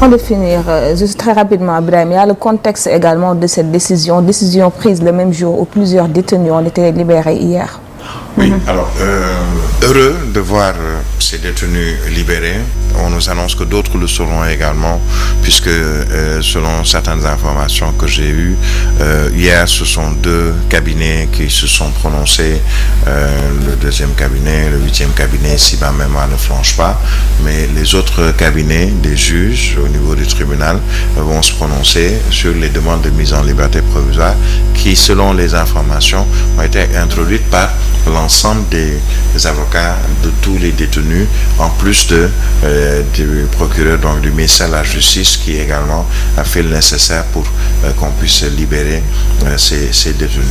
Pour définir, juste très rapidement, Ibrahim, il y a le contexte également de cette décision prise le même jour où plusieurs détenus ont été libérés hier. Oui, alors, heureux de voir ces détenus libérés. On nous annonce que d'autres le seront également, puisque selon certaines informations que j'ai eues, hier, ce sont 2 cabinets qui se sont prononcés. Le 2e cabinet, le 8e cabinet, si ma mémoire ne flanche pas. Mais les autres cabinets des juges au niveau du tribunal vont se prononcer sur les demandes de mise en liberté provisoire qui, selon les informations, ont été introduites par l'ensemble des avocats de tous les détenus, en plus du procureur, donc du ministère de la Justice, qui également a fait le nécessaire pour qu'on puisse libérer ces détenus.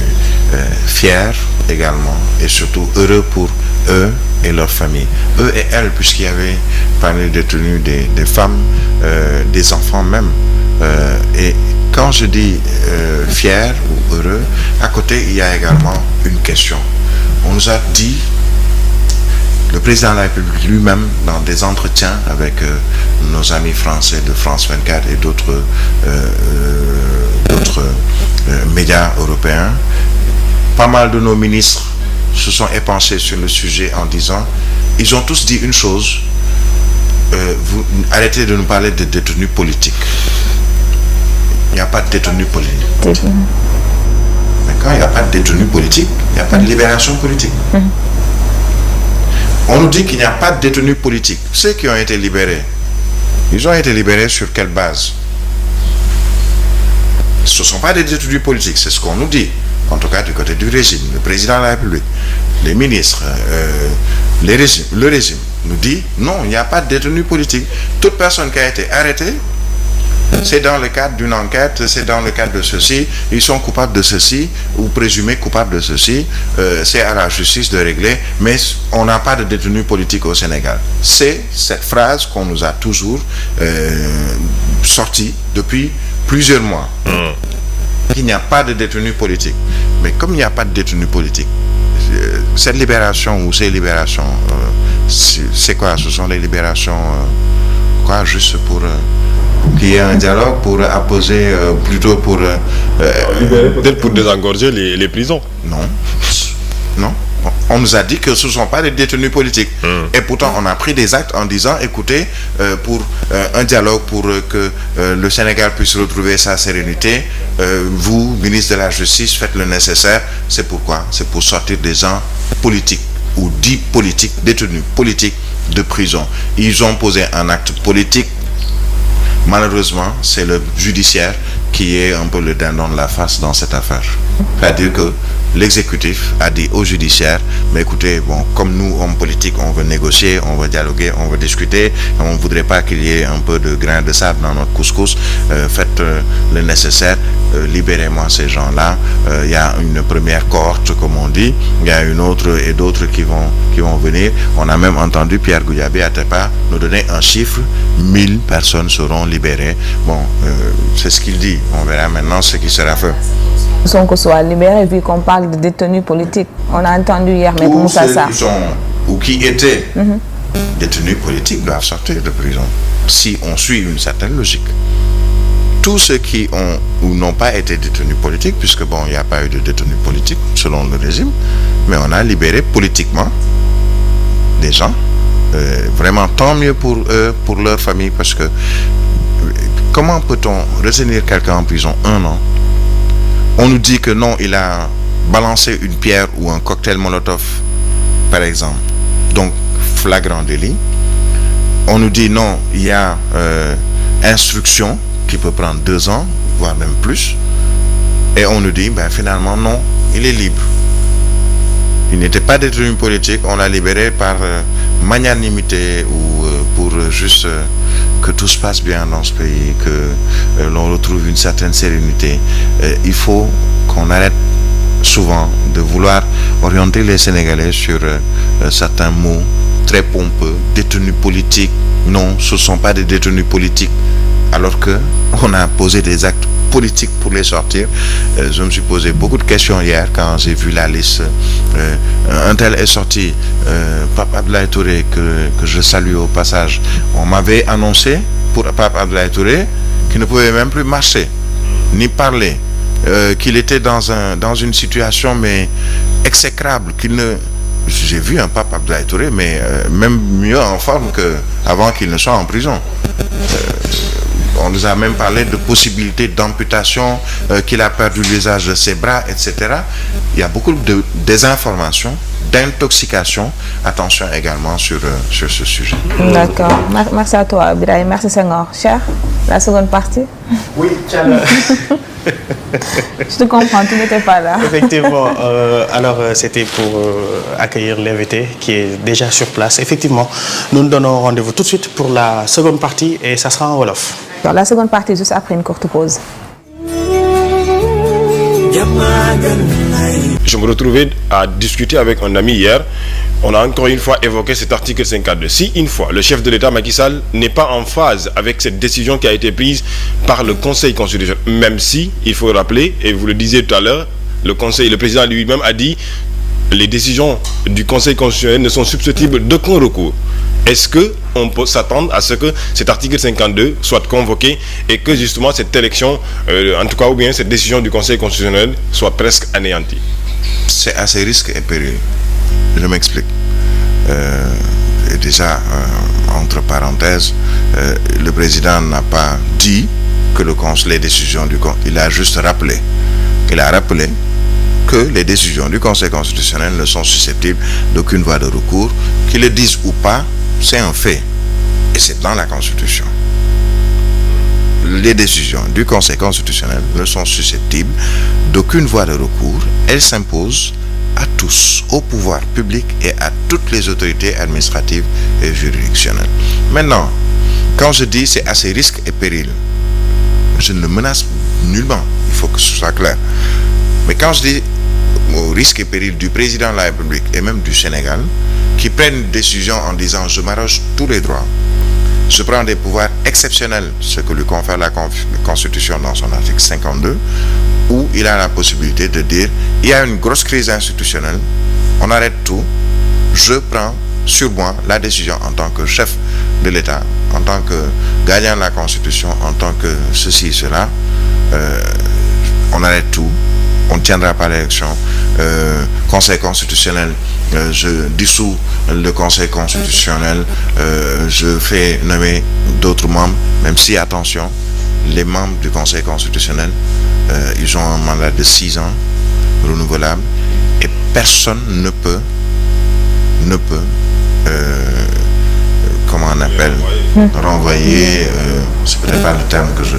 Fiers également, et surtout heureux pour eux et leurs familles. Eux et elles, puisqu'il y avait parmi les détenus des femmes, des enfants même. Et quand je dis fier ou heureux, à côté, il y a également une question. On nous a dit, le président de la République lui-même, dans des entretiens avec nos amis français de France 24 et d'autres médias européens, pas mal de nos ministres se sont épanchés sur le sujet en disant, ils ont tous dit une chose, vous arrêtez de nous parler de détenus politiques. Il n'y a pas de détenus politiques. Mais quand il n'y a pas de détenus politiques, il n'y a pas de libération politique. On nous dit qu'il n'y a pas de détenus politiques. Ceux qui ont été libérés, ils ont été libérés sur quelle base? Ce ne sont pas des détenus politiques, c'est ce qu'on nous dit. En tout cas du côté du régime, le président de la République, les ministres, le régime nous dit non, il n'y a pas de détenus politiques. Toute personne qui a été arrêtée, c'est dans le cadre d'une enquête, c'est dans le cadre de ceci, ils sont coupables de ceci ou présumés coupables de ceci, c'est à la justice de régler, mais on n'a pas de détenus politiques au Sénégal. C'est cette phrase qu'on nous a toujours sortie depuis plusieurs mois. Il n'y a pas de détenus politiques. Mais comme il n'y a pas de détenus politiques, cette libération ou ces libérations, c'est quoi? Ce sont les libérations, juste pour... qu'il y ait un dialogue pour apposer, plutôt pour... peut-être pour désengorger les prisons. Non. On nous a dit que ce ne sont pas des détenus politiques. Et pourtant, on a pris des actes en disant, écoutez, pour un dialogue, pour que le Sénégal puisse retrouver sa sérénité, vous, ministre de la Justice, faites le nécessaire. C'est pourquoi? C'est pour sortir des gens politiques ou dits politiques, détenus politiques de prison. Ils ont posé un acte politique. Malheureusement, c'est le judiciaire qui est un peu le dindon de la farce dans cette affaire. C'est-à-dire que l'exécutif a dit au judiciaire, mais écoutez, bon, comme nous, hommes politiques, on veut négocier, on veut dialoguer, on veut discuter, on ne voudrait pas qu'il y ait un peu de grain de sable dans notre couscous, faites le nécessaire, libérez-moi ces gens-là. Il y a une première cohorte, comme on dit, il y a une autre et d'autres qui vont venir. On a même entendu Pierre Goudiaby Atepa nous donner un chiffre, 1000 personnes seront libérées. Bon, c'est ce qu'il dit. On verra maintenant ce qui sera fait. Sonko soit libéré, vu qu'on parle de détenus politiques. On a entendu hier, mais comment ça? Ou qui étaient détenus politiques doivent sortir de prison, si on suit une certaine logique. Tous ceux qui ont ou n'ont pas été détenus politiques, puisque bon, il n'y a pas eu de détenus politiques selon le régime, mais on a libéré politiquement des gens. Vraiment, tant mieux pour eux, pour leur famille, parce que comment peut-on retenir quelqu'un en prison 1 an? On nous dit que non, il a balancé une pierre ou un cocktail Molotov, par exemple. Donc, flagrant délit. On nous dit non, il y a instruction qui peut prendre 2 ans, voire même plus. Et on nous dit, finalement, non, il est libre. Il n'était pas détenu politique, on l'a libéré par magnanimité ou pour juste que tout se passe bien dans ce pays, que l'on retrouve une certaine sérénité. Il faut qu'on arrête souvent de vouloir orienter les Sénégalais sur certains mots très pompeux. Détenus politiques, non, ce ne sont pas des détenus politiques, alors qu'on a posé des actes politiques pour les sortir. Je me suis posé beaucoup de questions hier quand j'ai vu la liste. Un tel est sorti, Pape Abdoulaye Touré, que je salue au passage. On m'avait annoncé pour Pape Abdoulaye Touré, qui ne pouvait même plus marcher, ni parler, qu'il était dans une situation mais exécrable, qu'il ne... J'ai vu un Pape Abdoulaye Touré, mais même mieux en forme qu'avant qu'il ne soit en prison. On nous a même parlé de possibilités d'amputation, qu'il a perdu l'usage de ses bras, etc. Il y a beaucoup de désinformation, d'intoxication. Attention également sur ce sujet. D'accord. Merci à toi, Birahim. Merci, Senghor. Cher, la seconde partie. Oui, Tchala. Je te comprends, tu n'étais pas là. Effectivement. Alors, c'était pour accueillir l'invité qui est déjà sur place. Effectivement, nous nous donnons rendez-vous tout de suite pour la seconde partie et ça sera en Wolof. Alors, la seconde partie, juste après une courte pause. Je me retrouvais à discuter avec un ami hier. On a encore une fois évoqué cet article 52. Si une fois le chef de l'État Macky Sall n'est pas en phase avec cette décision qui a été prise par le Conseil constitutionnel, même si, il faut rappeler, et vous le disiez tout à l'heure, le président lui-même a dit les décisions du Conseil constitutionnel ne sont susceptibles d'aucun recours. Est-ce qu'on peut s'attendre à ce que cet article 52 soit convoqué et que justement cette élection, en tout cas ou bien cette décision du Conseil constitutionnel soit presque anéantie? C'est à ses risques et périls. Je m'explique. Déjà, entre parenthèses, le président n'a pas dit que les décisions du Conseil, il a juste rappelé. Il a rappelé que les décisions du Conseil constitutionnel ne sont susceptibles d'aucune voie de recours. Qu'ils le disent ou pas, c'est un fait. Et c'est dans la Constitution. Les décisions du Conseil constitutionnel ne sont susceptibles d'aucune voie de recours. Elles s'imposent à tous, au pouvoir public et à toutes les autorités administratives et juridictionnelles. Maintenant, quand je dis c'est à ses risques et périls, je ne le menace nullement. Il faut que ce soit clair. Mais quand je dis au risque et péril du président de la République et même du Sénégal, qui prennent une décision en disant je m'arroge tous les droits, je prends des pouvoirs exceptionnels, ce que lui confère la Constitution dans son article 52, où il a la possibilité de dire il y a une grosse crise institutionnelle, on arrête tout, je prends sur moi la décision en tant que chef de l'État, en tant que gardien de la Constitution, en tant que ceci, cela, on arrête tout. On ne tiendra pas l'élection. Conseil constitutionnel, je dissous le Conseil constitutionnel, je fais nommer d'autres membres, même si, attention, les membres du Conseil constitutionnel, ils ont un mandat de 6 ans, renouvelable, et personne ne peut, comment on appelle, renvoyer, c'est peut-être pas le terme que je...